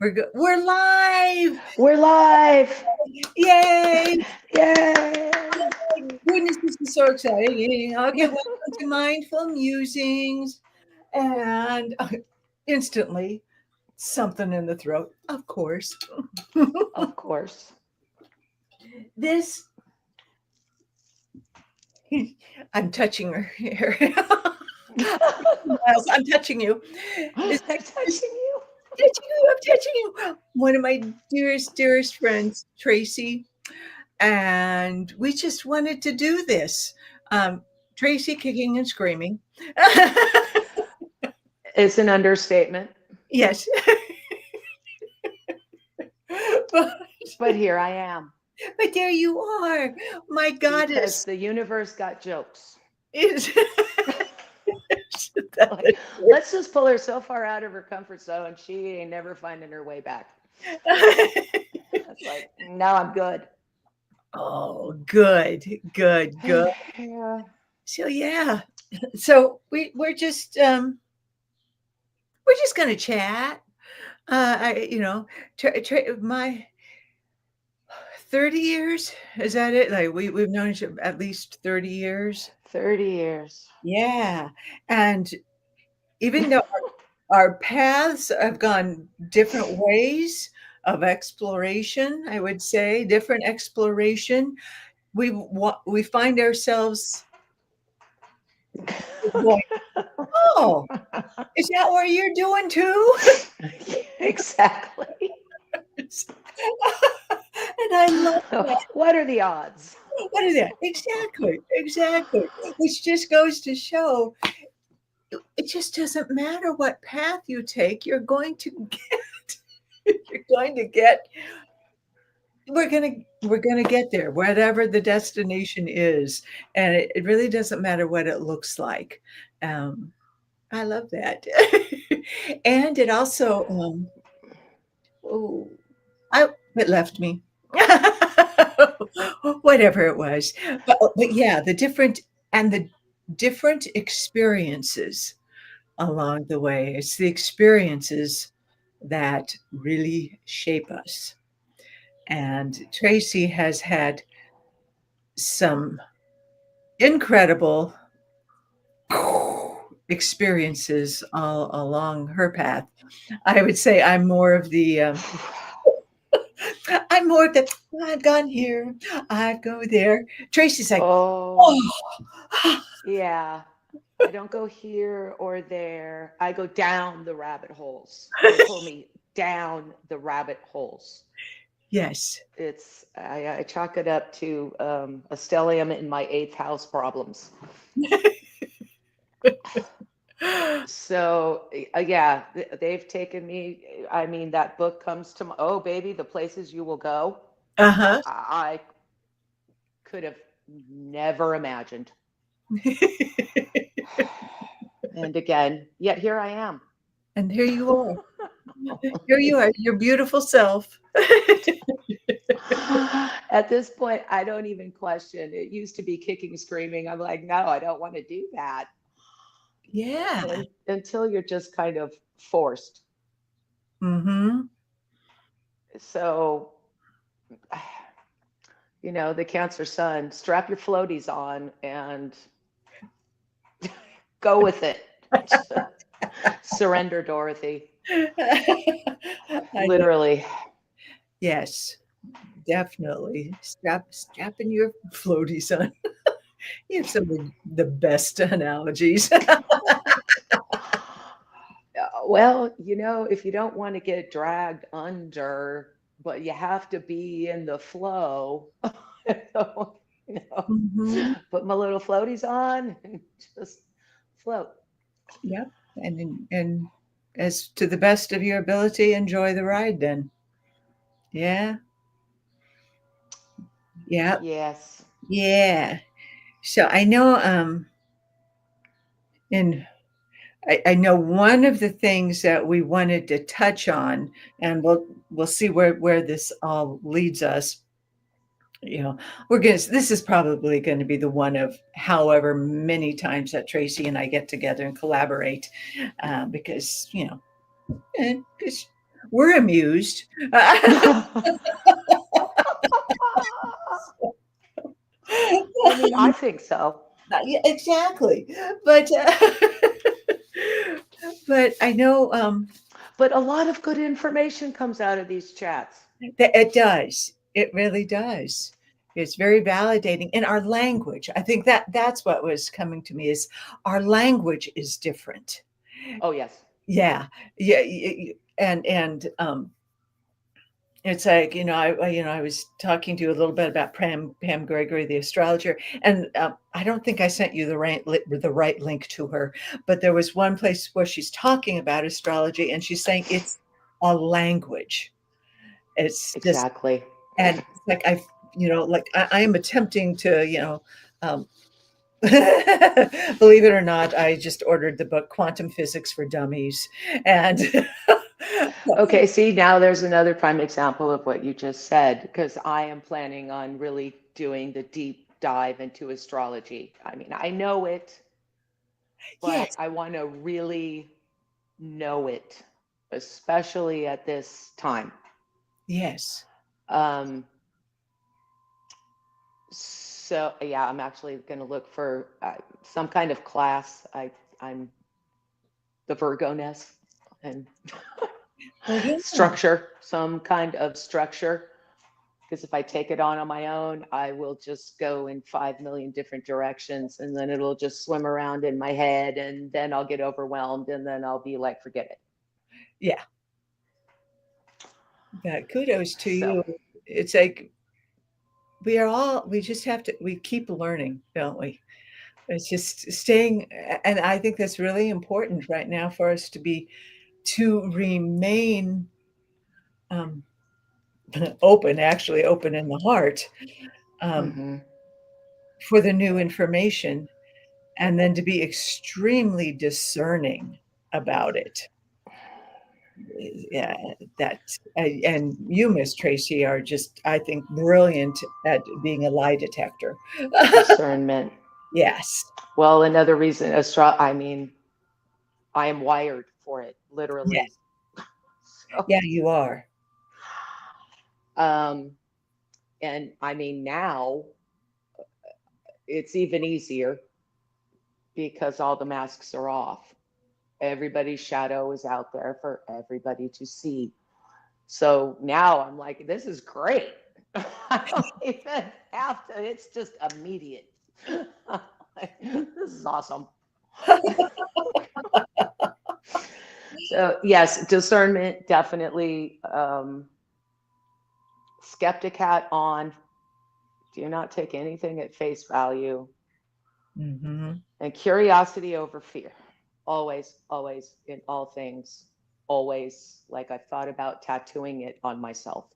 We're live. We're live. Yay. Yay. Goodness, this is so exciting. Okay, welcome to Mindful Musings. And instantly, something in the throat, of course. Of course. This, I'm touching her hair. Miles, I'm touching you. I'm This, touching this, you. I'm touching you. One of my dearest friends, Tracy. And we just wanted to do this. Tracy kicking and screaming. It's an understatement, Yes. but, but here I am but there you are. My because goddess. the universe got jokes. Is Like, let's just pull her so far out of her comfort zone, she ain't never finding her way back. It's like, no, I'm good. Oh, good. Yeah. So yeah. So we're just gonna chat. My 30 years, is that it? Like we've known each other at least 30 years. 30 years. Yeah. And even though our paths have gone different ways of exploration, I would say, different exploration, we find ourselves going, oh, is that what you're doing too? Exactly. And I love that. What are the odds? What is that? Exactly. Which just goes to show it just doesn't matter what path you take, you're going to get we're gonna get there, whatever the destination is. And it really doesn't matter what it looks like. I love that. And it also oh, it left me. Whatever it was. But yeah, the different experiences along the way. It's the experiences that really shape us. And Tracy has had some incredible experiences all along her path. I would say I'm more of the I've gone here, I go there. Tracy's like, Oh, oh, yeah. I don't go here or there. I go down the rabbit holes. They pull me down the rabbit holes. yes. I chalk it up to a stellium in my eighth house problems. So yeah, they've taken me. I mean, that book comes to my, oh baby, the places you will go. Uh-huh. I could have never imagined. And again, yet here I am. And here you are. Here you are, your beautiful self. At this point, I don't even question. It used to be kicking, screaming. I'm like, no, I don't want to do that. Yeah. And until you're just kind of forced. Mhm. So, the Cancer Sun, strap your floaties on and go with it. Surrender, Dorothy. I know. Literally. Yes, definitely. Strapping your floaties on. You have some of the best analogies. Well, if you don't want to get dragged under, but you have to be in the flow, so, Mhm. put my little floaties on and just float. Yep. And as to the best of your ability, enjoy the ride then. Yeah. Yep. Yes. Yeah. So I know in I know one of the things that we wanted to touch on, and we'll see where this all leads us. This is probably going to be the one of however many times that Tracy and I get together and collaborate, because because we're amused. I mean, I think so. Yeah, exactly. But but I know But a lot of good information comes out of these chats. that it does. It really does. It's very validating. And our language, I think that's what was coming to me is our language is different. Oh, yes. Yeah. Yeah. And it's like, I was talking to you a little bit about Pam Gregory, the astrologer, and I don't think I sent you the right link to her, but there was one place where she's talking about astrology, and she's saying it's a language. It's just, Exactly. and it's like I am attempting to, um, believe it or not, I just ordered the book Quantum Physics for Dummies, and Okay, see, now there's another prime example of what you just said, because I am planning on really doing the deep dive into astrology. I mean, I know it, but yes, I want to really know it, especially at this time. yes, Um, so yeah, I'm actually going to look for some kind of class. I'm the Virgo nest and well, yeah. structure, some kind of structure. Because if I take it on my own, I will just go in 5 million different directions, and then it'll just swim around in my head, and then I'll get overwhelmed, and then I'll be like, forget it. Yeah, but kudos to So, you. It's like we just have to, we keep learning, don't we? It's just staying, and I think that's really important right now for us to remain um, open, actually open in the heart um, mhm. for the new information, and then to be extremely discerning about it. Yeah, that and you, Miss Tracy, are just, I think, brilliant at being a lie detector. Discernment. Yes, Well, another reason, I mean, I am wired for it, literally. yes, So, yeah, you are. um, and I mean, now it's even easier because all the masks are off. Everybody's shadow is out there for everybody to see. So now I'm like, this is great. I don't even have to, it's just immediate. This is awesome. So, yes, discernment definitely. Skeptic hat on. Do not take anything at face value. Hmm. And curiosity over fear. Always, always, in all things. Always. Like I've thought about tattooing it on myself.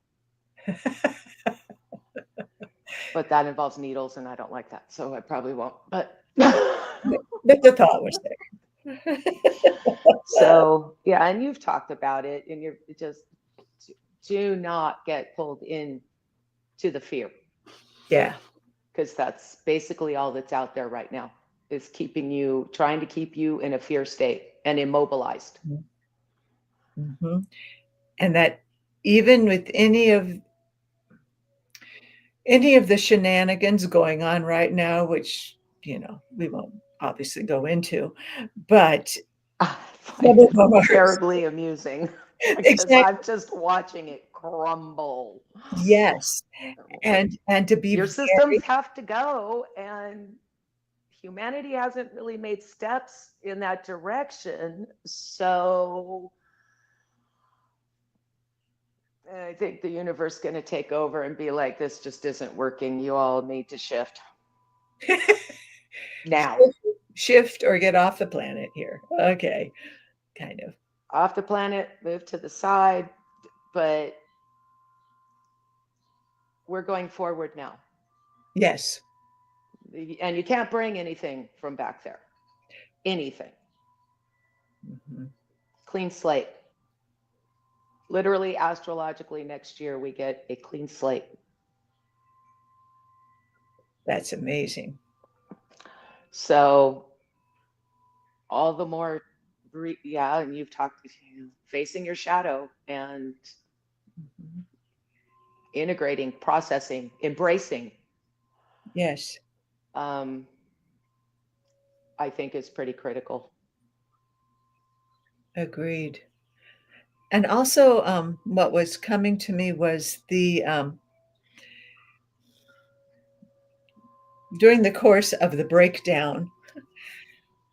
But that involves needles, and I don't like that, so I probably won't. But But the thought was there. so yeah, and you've talked about it, and you're just do not get pulled in to the fear, Yeah. because that's basically all that's out there right now is keeping you, trying to keep you in a fear state and immobilized. Hmm. And that even with any of the shenanigans going on right now, which we won't obviously go into, but I some find of it them are terribly amusing because exactly, I'm just watching it crumble. yes, Like, and to be your systems very, have to go, and humanity hasn't really made steps in that direction. So I think the universe is going to take over and be like, this just isn't working. You all need to shift now. shift or get off the planet here. Okay, kind of. Off the planet, move to the side, but we're going forward now. Yes. And you can't bring anything from back there. Anything. Mhm. Clean slate. Literally, astrologically, next year we get a clean slate. That's amazing. So all the more, yeah, and you've talked facing your shadow and Mhm. integrating, processing, embracing, Yes, um, I think is pretty critical. agreed. And also, what was coming to me was during the course of the breakdown,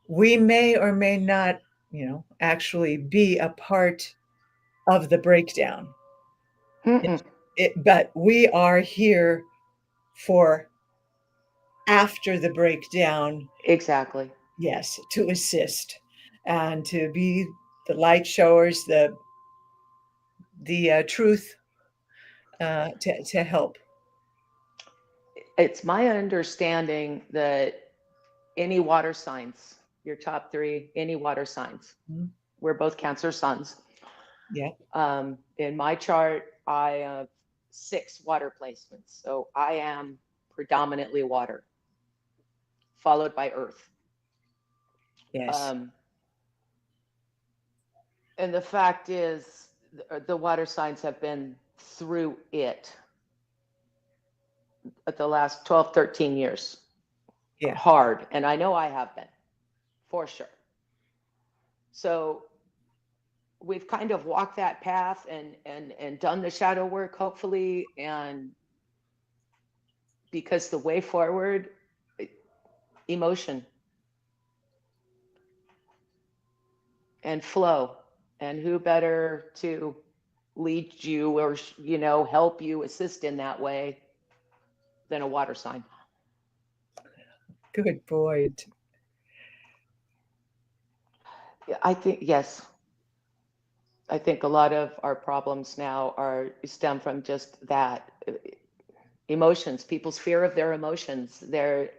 we may or may not, actually be a part of the breakdown. It, Mm-mm. but we are here for after the breakdown, Exactly. yes, to assist and to be the light showers, the truth to help. It's my understanding that any water signs, your top three, any water signs, Mhm. we're both Cancer suns. Yeah. In my chart, I have 6 water placements. So I am predominantly water, followed by earth. Yes. Um, and the fact is, the water signs have been through it at the last 12, 13 years Yeah. hard. And I know I have been, for sure. So we've kind of walked that path and done the shadow work, hopefully. And because the way forward, emotion and flow. And who better to lead you or, help you assist in that way than a water sign? Good boy. I think, yes, I think a lot of our problems now are stem from just that emotions, people's fear of their emotions, their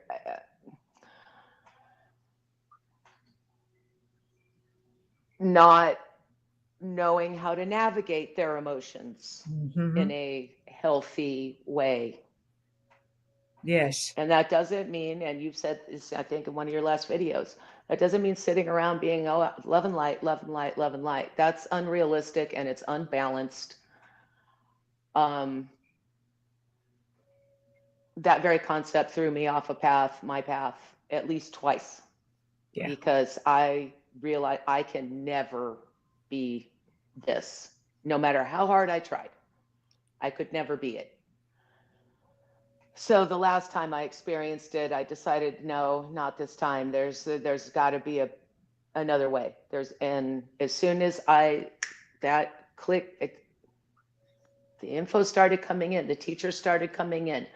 not knowing how to navigate their emotions in Hmm. a healthy way. Yes. And that doesn't mean, and you've said this, I think, in one of your last videos, that doesn't mean sitting around being, oh, love and light, love and light, love and light. That's unrealistic and it's unbalanced. Um, that very concept threw me off a path, my path, at least twice, Yeah. because I realized I can never be this, no matter how hard I tried. I could never be it. So the last time I experienced it, I decided, no, not this time. There's got to be another way. And as soon as that click, the info started coming in, the teachers started coming in,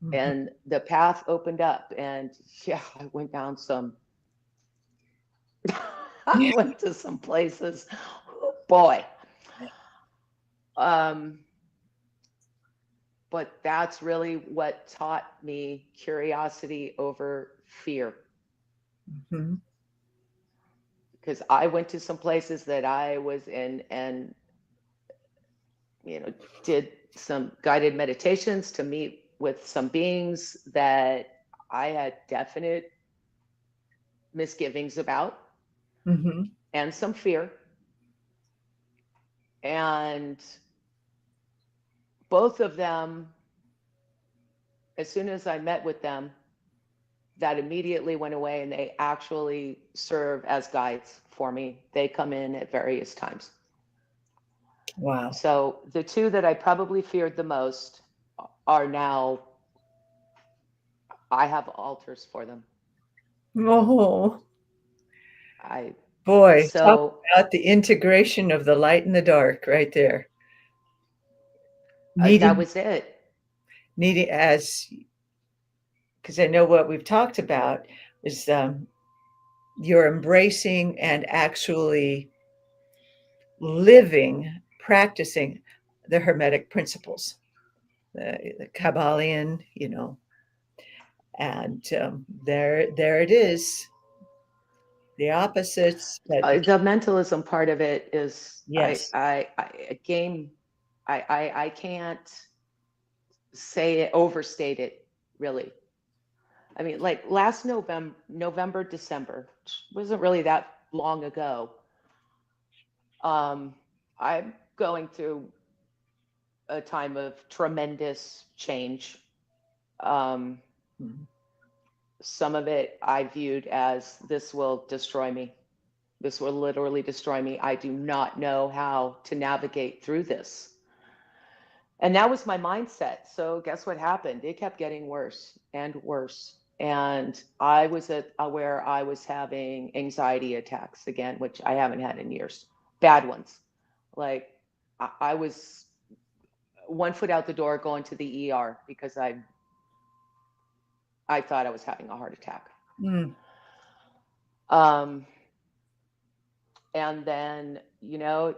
Hmm. and the path opened up. And yeah, I went down some, I Yeah. went to some places. Oh, boy. Um, but that's really what taught me curiosity over fear. Hmm. Because I went to some places that I was in and did some guided meditations to meet with some beings that I had definite misgivings about Hmm. and some fear. And both of them, as soon as I met with them, that immediately went away and they actually serve as guides for me. They come in at various times. Wow. So the two that I probably feared the most are now, I have altars for them. Oh, I boy. Talk so about the integration of the light and the dark right there. that Needing, was it. needing as, because I know what we've talked about is you're embracing and actually living, practicing the Hermetic principles, the Kabbalion, and there it is, the opposites, but The mentalism part of it is yes. a game. I can't say it, overstate it, really. I mean, like last November, December, which wasn't really that long ago. Um, I'm going through a time of tremendous change. Um, Mhm. some of it I viewed as this will destroy me. This will literally destroy me. I do not know how to navigate through this. And that was my mindset. So guess what happened? It kept getting worse and worse. And I was at where I was having anxiety attacks again, which I haven't had in years. Bad ones. Like I was one foot out the door going to the ER because I thought I was having a heart attack. Mm. Um, and then, you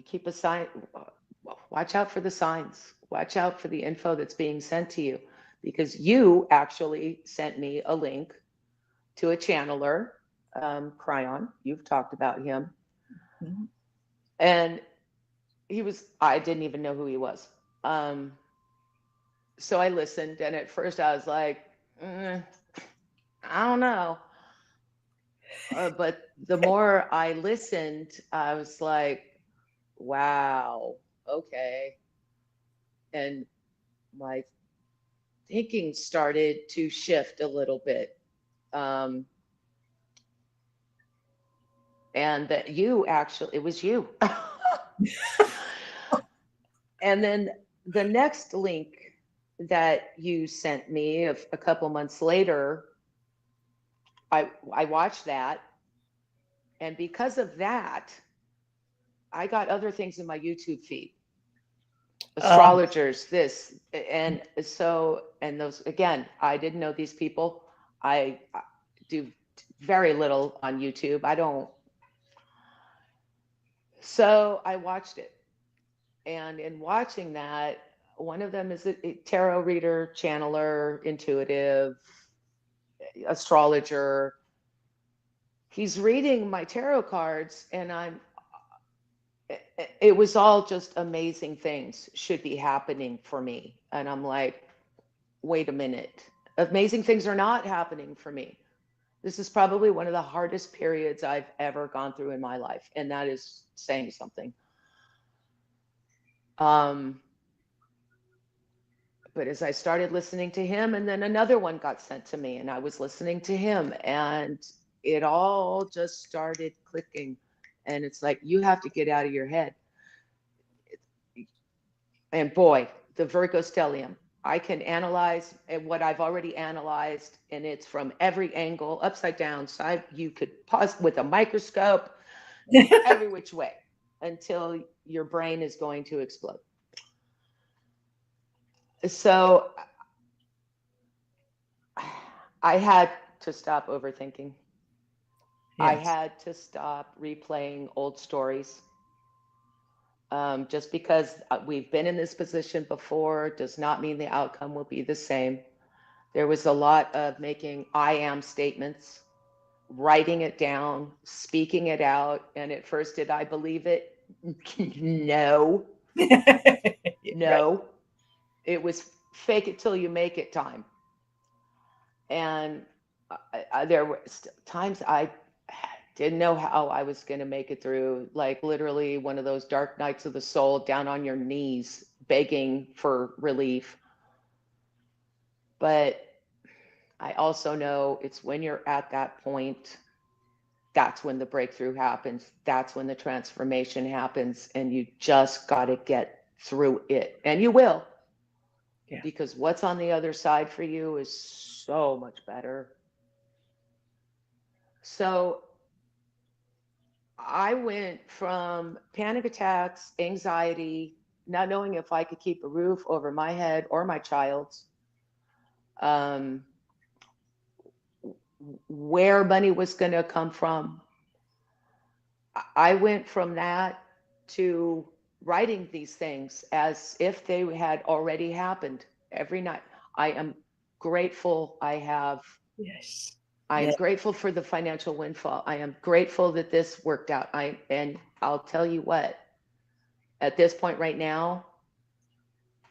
keep a sign, watch out for the signs, watch out for the info that's being sent to you, because you actually sent me a link to a channeler, Cryon. You've talked about him. Mhm. And I didn't even know who he was. Um, so I listened, and at first I was like, I don't know. But the more I listened, I was like, wow, okay. And my thinking started to shift a little bit. Um, and that it was you. And then the next link that you sent me a couple months later, I watched that. And because of that, I got other things in my YouTube feed, Um, astrologers, this. And so, and those, again, I didn't know these people. I do very little on YouTube. I don't. So I watched it. And in watching that, one of them is a tarot reader, channeler, intuitive, astrologer. He's reading my tarot cards, and it was all just amazing things should be happening for me. And I'm like, wait a minute. Amazing things are not happening for me. This is probably one of the hardest periods I've ever gone through in my life. And that is saying something. Um, but as I started listening to him, and then another one got sent to me, and I was listening to him, and it all just started clicking. And it's like, you have to get out of your head. And boy, the Virgo stellium, I can analyze what I've already analyzed, and it's from every angle, upside down, side. You could pause with a microscope, every which way, until your brain is going to explode. So I had to stop overthinking. I yes. had to stop replaying old stories. Just because we've been in this position before does not mean the outcome will be the same. There was a lot of making I am statements, writing it down, speaking it out. And at first, did I believe it? No, Right. no. It was fake it till you make it time. And there were times I didn't know how I was going to make it through, like literally one of those dark nights of the soul, down on your knees, begging for relief. But I also know it's when you're at that point, that's when the breakthrough happens. That's when the transformation happens. And you just got to get through it. And you will, Yeah. because what's on the other side for you is so much better. So I went from panic attacks, anxiety, not knowing if I could keep a roof over my head or my child's, um, where money was going to come from. I went from that to writing these things as if they had already happened every night. I am grateful Yes. I am Yes. grateful for the financial windfall. I am grateful that this worked out. And I'll tell you what, at this point right now,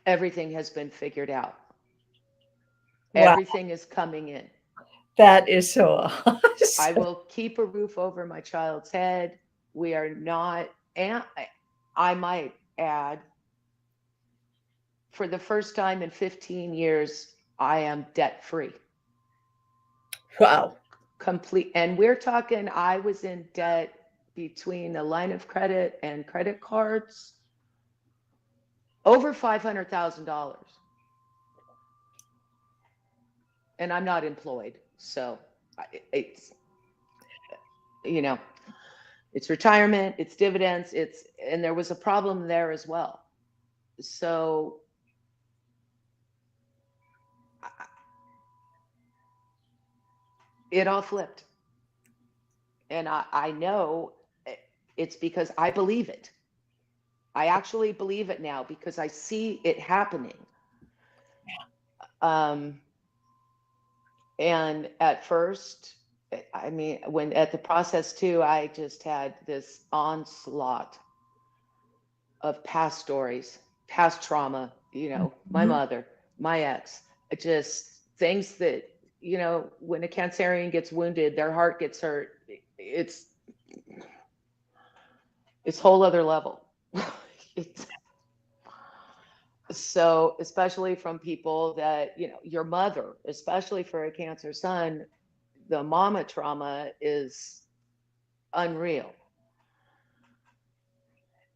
everything has been figured out. Wow. Everything is coming in. That is so I awesome. will keep a roof over my child's head. We are not, and I might add, for the first time in 15 years, I am debt free. Wow. Complete. And we're talking, I was in debt between a line of credit and credit cards over $500,000. And I'm not employed. So it's, you know, it's retirement, it's dividends, and there was a problem there as well. So it all flipped. And I know it's because I believe it. I actually believe it now because I see it happening. Um, and at first, I mean, when at the process too, I just had this onslaught of past stories, past trauma, my Mhm. mother, my ex, just things that, when a Cancerian gets wounded, their heart gets hurt. It's it's whole other level. It's, so especially from people that, your mother, especially for a Cancer son, the mama trauma is unreal.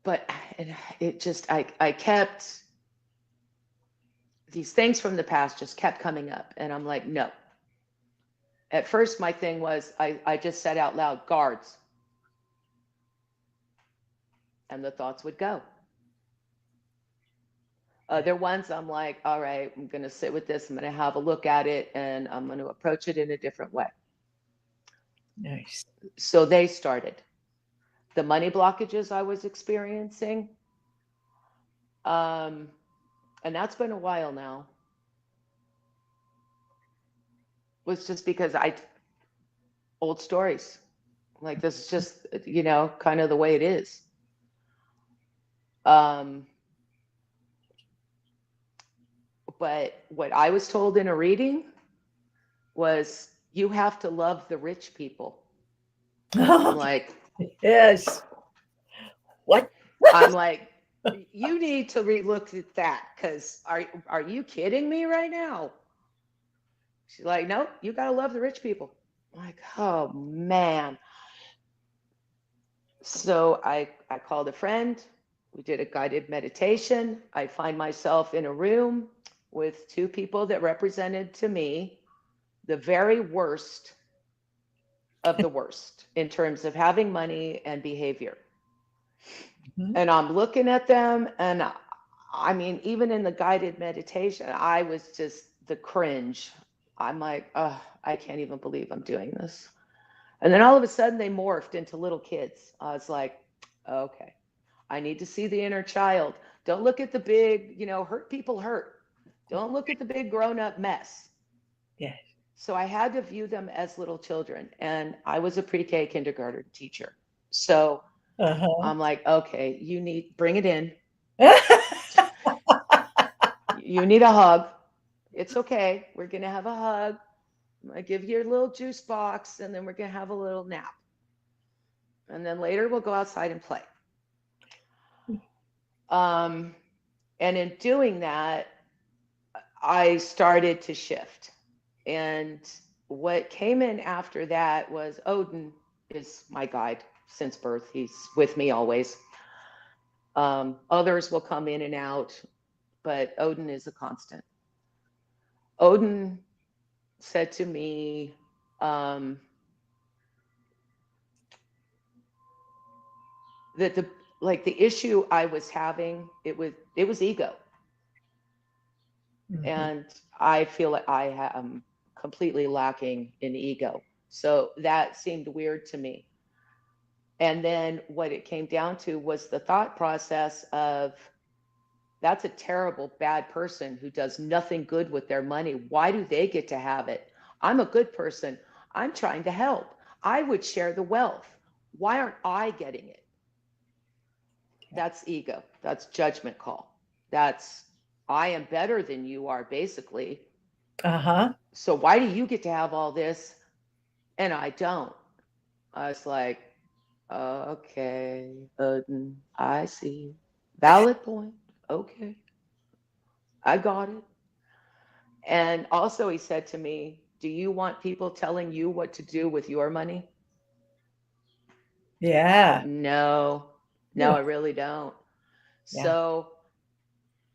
But and it just I kept these things from the past just kept coming up, and I'm like, no. At first my thing was I just said out loud, guards, and the thoughts would go. Other ones I'm like, all right, I'm going to sit with this, I'm going to have a look at it, and I'm going to approach it in a different way. Nice. So they started. The money blockages I was experiencing, and that's been a while now, was just because old stories. Like, this is just, kind of the way it is. Um, but what I was told in a reading was, you have to love the rich people. I'm like, Yes. What? I'm like, you need to relook at that, because are you kidding me right now? She's like, nope, you got to love the rich people. I'm like, oh man. So I called a friend. We did a guided meditation. I find myself in a room with two people that represented to me the very worst of the worst in terms of having money and behavior. Mhm. And I'm looking at them, and I mean, even in the guided meditation, I was just the cringe. I'm like, oh, I can't even believe I'm doing this. And then all of a sudden they morphed into little kids. I was like, okay, I need to see the inner child. Don't look at the big, hurt people hurt. Don't look at the big grown up mess. Yes. So I had to view them as little children. And I was a pre-K kindergarten teacher. So Uh-huh. I'm like, okay, bring it in. You need a hug. It's okay. We're going to have a hug. I'm going to give you a little juice box, and then we're going to have a little nap. And then later we'll go outside and play. And in doing that, I started to shift. And what came in after that was, Odin is my guide since birth. He's with me always. Others will come in and out, but Odin is a constant. Odin said to me, that the issue I was having, it was ego. Mhm. And I feel like I am completely lacking in ego. So that seemed weird to me. And then what it came down to was the thought process of, that's a terrible, bad person who does nothing good with their money. Why do they get to have it? I'm a good person. I'm trying to help. I would share the wealth. Why aren't I getting it? That's ego. That's judgment call. That's, I am better than you are, basically. Uh-huh. So why do you get to have all this and I don't? I was like, Okay, I see. Valid point. Okay, I got it. And also, he said to me, "Do you want people telling you what to do with your money?" Yeah. No, no, Ooh, I really don't. yeah. So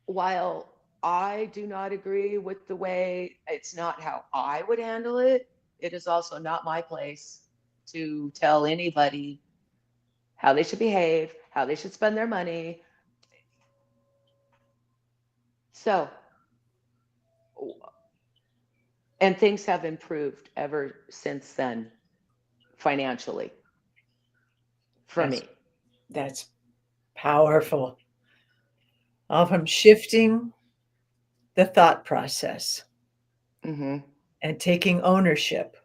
while I do not agree with the way, it's not how I would handle it, it is also not my place to tell anybody how they should behave, how they should spend their money. So, and things have improved ever since then financially for That's me. that's powerful. All from shifting the thought process Hmm. and taking ownership,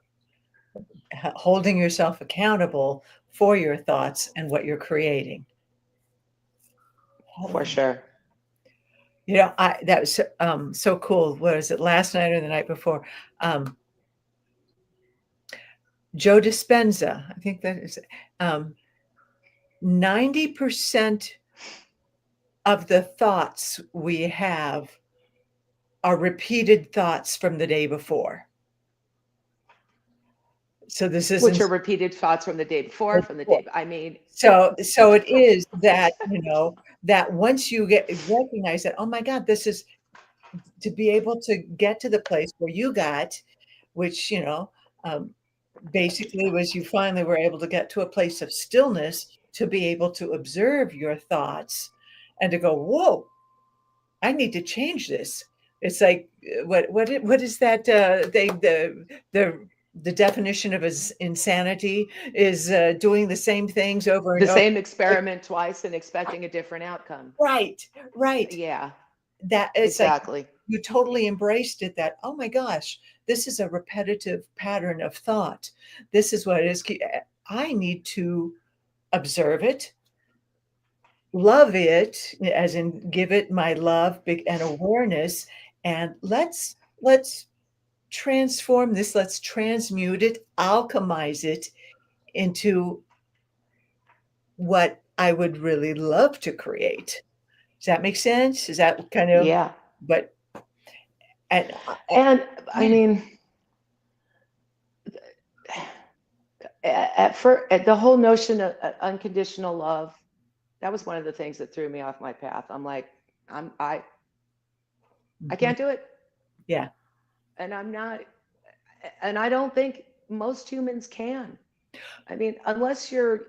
holding yourself accountable for your thoughts and what you're creating. For Oh, sure. I that was so cool. What was it, last night or the night before? Um, Joe Dispenza, I think that is 90% of the thoughts we have are repeated thoughts from the day before. So this Which isn't are repeated thoughts from the day before, from the day, I mean, so it is that, that once you recognize that, oh my God, this is to be able to get to the place where you got, which, um, basically was you finally were able to get to a place of stillness to be able to observe your thoughts and to go, whoa, I need to change this. It's like what is that? The definition of insanity is doing the same things over the and over. same Like, experiment twice and expecting a different outcome. right, right. Yeah, That it's like exactly. you totally embraced it. That, oh my gosh, this is a repetitive pattern of thought. This is what it is. I need to observe it, love it, as in give it my love and awareness, and let's transform this, let's transmute it, alchemize it into what I would really love to create. Does that make sense? Is that kind of Yeah. but and And I yeah, mean, at the whole notion of unconditional love, that was one of the things that threw me off my path. I'm like, I'm I mhm, can't do it, yeah, and I'm not, and I don't think most humans can. I mean, unless you're,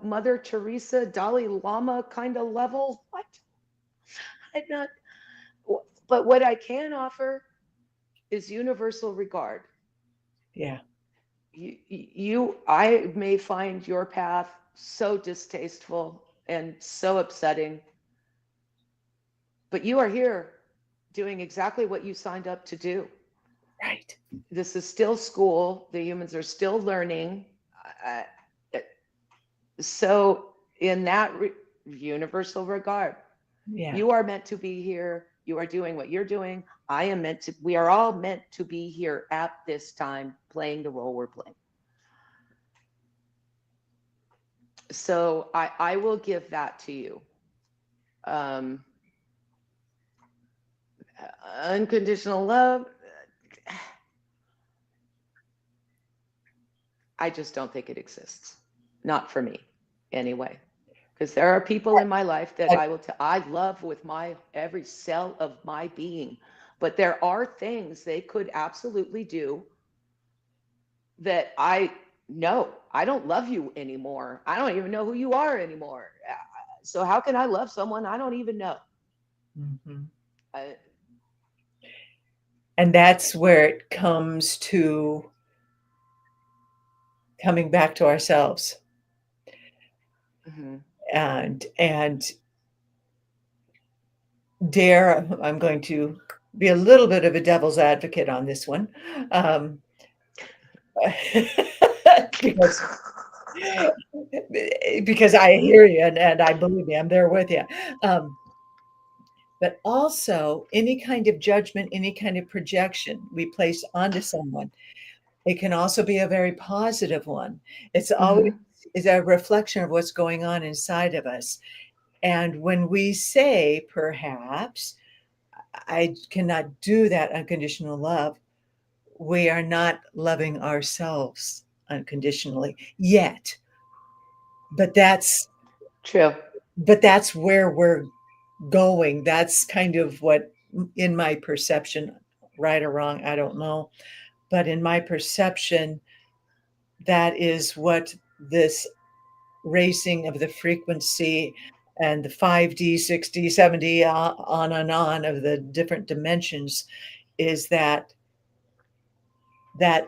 Mother Teresa, Dalai Lama kind of level. What? I'm not. But what I can offer is universal regard. yeah, I may find your path so distasteful and so upsetting, but you are here doing exactly what you signed up to do. right, This is still school. The humans are still learning. Uh, so, in that universal regard, yeah, you are meant to be here. You are doing what you're doing. We are all meant to be here at this time playing the role we're playing. So, I will give that to you. Um, Unconditional love, I just don't think it exists. Not for me, anyway. Because there are people in my life that I, I love with my every cell of my being, but there are things they could absolutely do that no, I don't love you anymore. I don't even know who you are anymore. So how can I love someone I don't even know? mhm. Uh, And that's where it comes to coming back to ourselves mhm. and dare, I'm going to be a little bit of a devil's advocate on this one, um, because I hear you and I believe me, I'm there with you. Um, but also any kind of judgment, any kind of projection we place onto someone, it can also be a very positive one. It's always Mhm. is a reflection of what's going on inside of us. And when we say, perhaps, I cannot do that unconditional love, we are not loving ourselves unconditionally yet. But that's True. but that's where we're going. That's kind of what, in my perception, right or wrong, I don't know. But in my perception, that is what this raising of the frequency and the 5D, 6D, 7D, on and on of the different dimensions, is that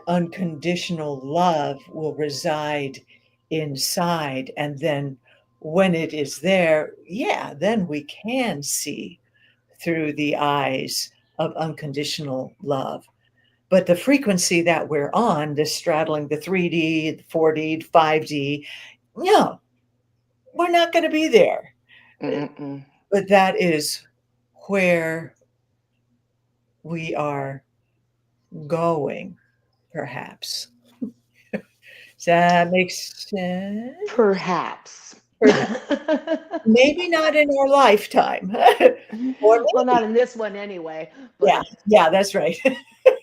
unconditional love will reside inside. And then when it is there, yeah, then we can see through the eyes of unconditional love. But the frequency that we're on, this straddling the 3D, the 4D, 5D, no, we're not going to be there. Mm-mm. But that is where we are going, perhaps. Does that make sense? Perhaps. Perhaps. Maybe not in our lifetime. Or Well, not maybe. in this one anyway, Yeah, but yeah, that's right.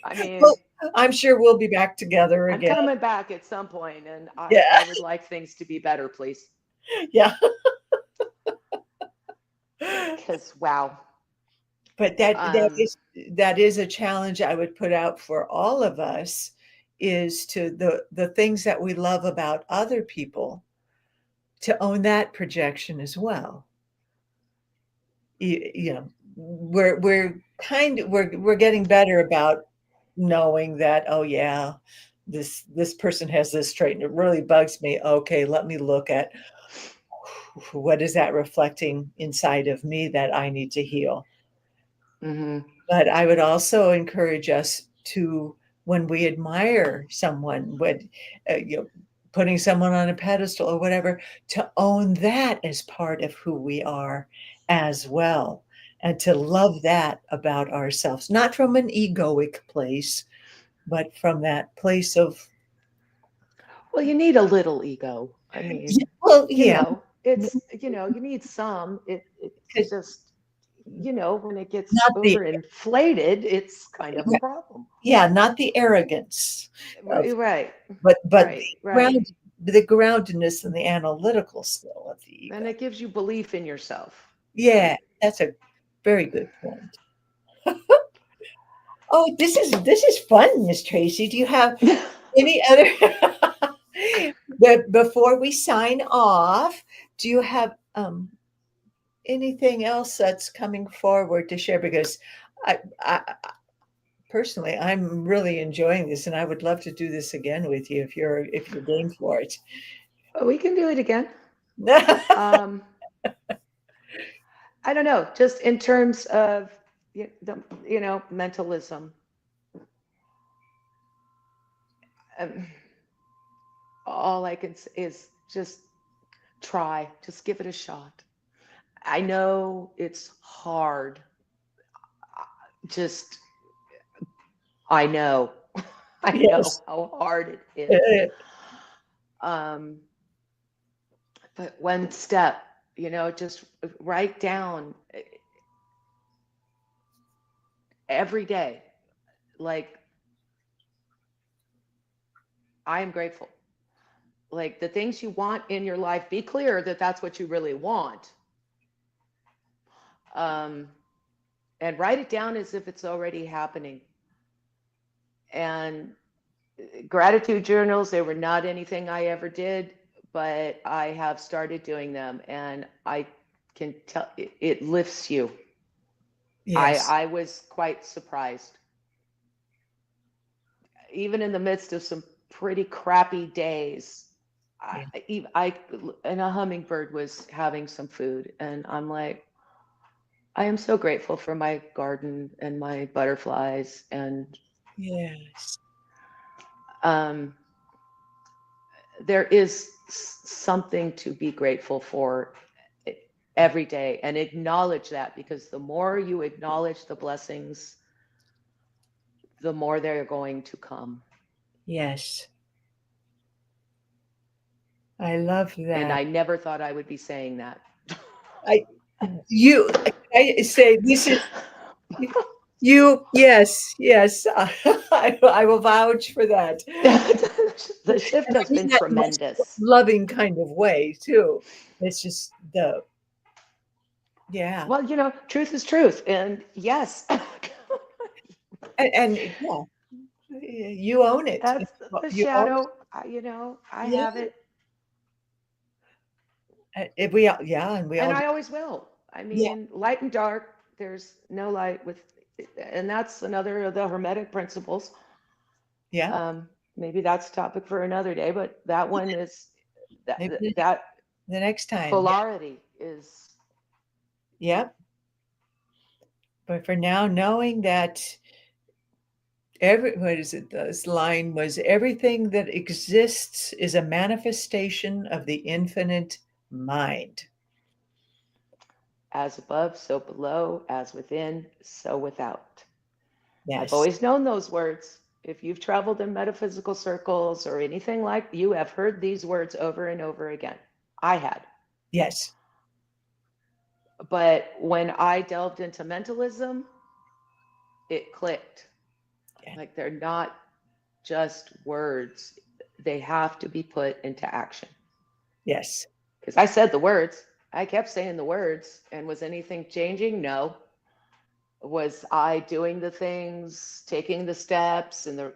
I Well, mean, I'm sure we'll be back together I'm again. coming back at some point, and Yeah, I would like things to be better, please. yeah. Because wow. But that Um, is a challenge I would put out for all of us, is to the things that we love about other people, to own that projection as well. You know, we're getting better about knowing that, oh yeah, this person has this trait and it really bugs me. Okay, let me look at what is that reflecting inside of me that I need to heal. mhm. But I would also encourage us to, when we admire someone, putting someone on a pedestal or whatever, to own that as part of who we are as well, and to love that about ourselves, not from an egoic place, but from that place of, Well, you need a little ego. I yeah, mean, well, yeah, you need some. It's 'cause just, when it gets not the, overinflated, it's kind of a yeah, problem. yeah, not the arrogance of, Right, but right, right. the groundedness and the analytical skill of the And ego. it gives you belief in yourself, Yeah, right? that's a very good point. Oh, this is fun, Miss Tracy. Do you have any other but before we sign off, do you have anything else that's coming forward to share? Because I personally, I'm really enjoying this, and I would love to do this again with you if you're game for it. Well, we can do it again. Um, I don't know, just in terms of mentalism. Um, all I can say is just try, just give it a shot. I know it's hard. Just, I know, I know Yes. how hard it is. Uh, Um, but one step, just write down every day, like, I am grateful. Like the things you want in your life, be clear that that's what you really want. Um, and write it down as if it's already happening. And gratitude journals, they were not anything I ever did, but I have started doing them, and I can tell it lifts you. I, yes. I was quite surprised. Even in the midst of some pretty crappy days, Yeah. I and a hummingbird was having some food, and I'm like, I am so grateful for my garden and my butterflies, and Yes. um, there is something to be grateful for every day, and acknowledge that, because the more you acknowledge the blessings, the more they're going to come. Yes. I love And that. I never thought I would be saying that. I you I say this is you yes, yes. I will vouch for that. The shift And I has mean been that in the most tremendous. loving kind of way too. It's just the yeah. Well, truth is truth. And yes, And yeah, you own it. that's the You own it. shadow. I have Yeah. it, If we all yeah, and we and all I always will. I yeah, mean, light and dark, there's no light and that's another of the Hermetic principles. yeah. Maybe that's a topic for another day, but that one is that Maybe that the next time. polarity is Yep. But for now, knowing that every what is it? This line was everything that exists is a manifestation of the infinite mind. as above, so below, as within, so without. I've Yes. always known those words. If you've traveled in metaphysical circles or anything like, you have heard these words over and over again. I had. Yes. But when I delved into mentalism, it clicked. Yeah. Like they're not just words, they have to be put into action. Yes. Because I said the words, I kept saying the words, and was anything changing? No. Was I doing the things, taking the steps in the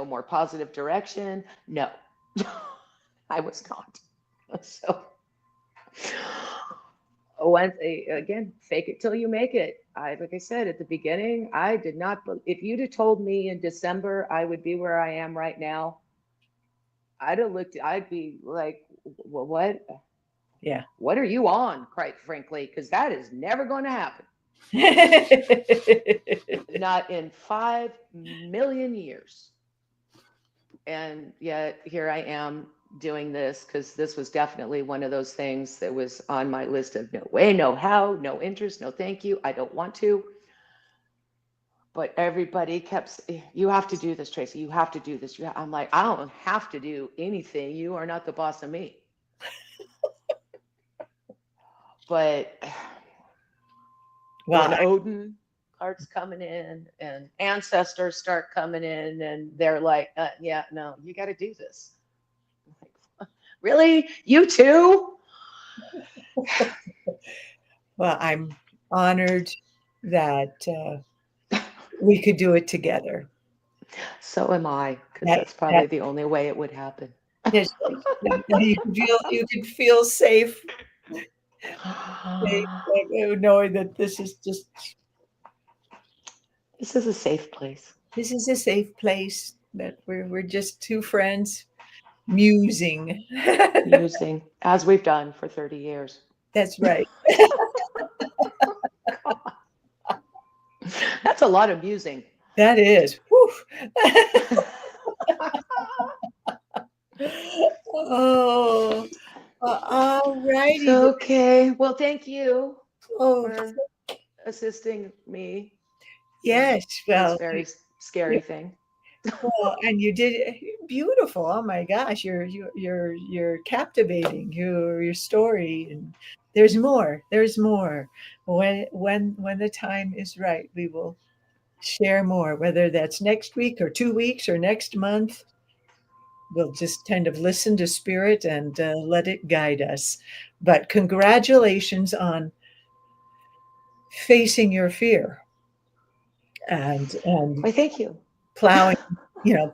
more positive direction? No. I was not. So once again, fake it till you make it. Like I said at the beginning, I did not. If you'd have told me in December I would be where I am right now, I'd have looked. I'd be like, well, what? Yeah. What are you on? Quite frankly, because that is never going to happen. Not in 5 million years. And yet here I am doing this because this was definitely one of those things that was on my list of no way, no how, no interest, no thank you. I don't want to. But everybody kept, you have to do this, Traci. You have to do this. I'm like, I don't have to do anything. You are not the boss of me. But Well, when Odin starts coming in and ancestors start coming in and they're like, yeah, no, you got to do this. Like, really? You too? well, I'm honored that we could do it together. So am I, because That that's probably that the only way it would happen. is you could feel safe, like, knowing that This is a safe place. this is a safe place, that we're just two friends musing. Musing, as we've done for 30 years. That's right. That's a lot of musing. That is. Whew. Oh, all righty. Okay. Well, thank you Oh, for assisting me in yes. this Well, very scary thing. well, and you did beautiful. Oh my gosh, you're captivating. Your story, and there's more. There's more. When the time is right, we will share more. Whether that's next week or 2 weeks or next month, we'll just kind of listen to spirit and let it guide us. But congratulations on facing your fear and Why, thank you. plowing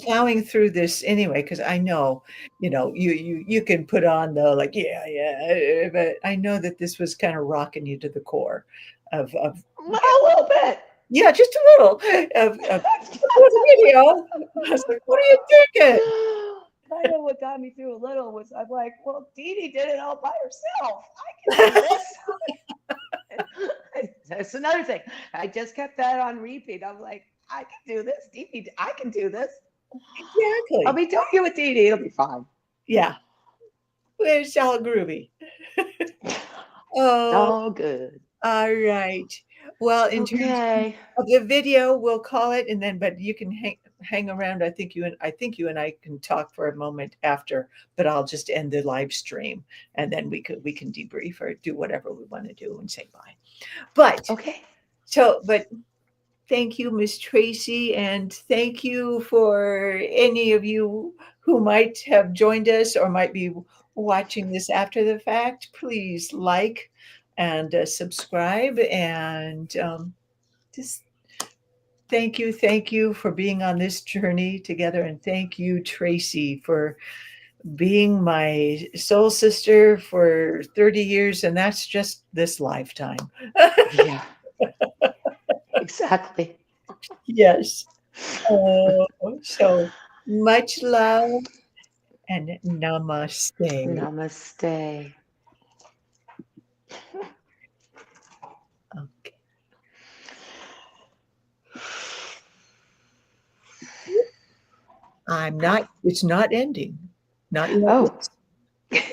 plowing through this anyway, because I know, you can put on the like, yeah, but I know that this was kind of rocking you to the core of Well, a little bit. yeah, just a little of the video. I was like, what are you thinking? Kind of what got me through a little was I'm like, well, Dee Dee did it all by herself. I can do this. That's another thing. I just kept that on repeat. I'm like, I can do this. Dee Dee, I can do this. I'll Exactly. be talking with Dee Dee. It'll be fine. Yeah. It's all groovy. It's Oh, all good. all right. Well, in terms Okay. of the video, we'll call it, and then, but you can hang. hang around. I think you and I can talk for a moment after, but I'll just end the live stream, and then we can debrief or do whatever we want to do and say bye. But Okay. but thank you, Miss Tracy, and thank you for any of you who might have joined us or might be watching this after the fact. Please like and subscribe, and just thank you for being on this journey together, and thank you, Tracy, for being my soul sister for 30 years, and that's just this lifetime. Yeah, exactly. Yes. Oh, so much love and namaste. Namaste. Okay. It's not ending. Not Oh. yet.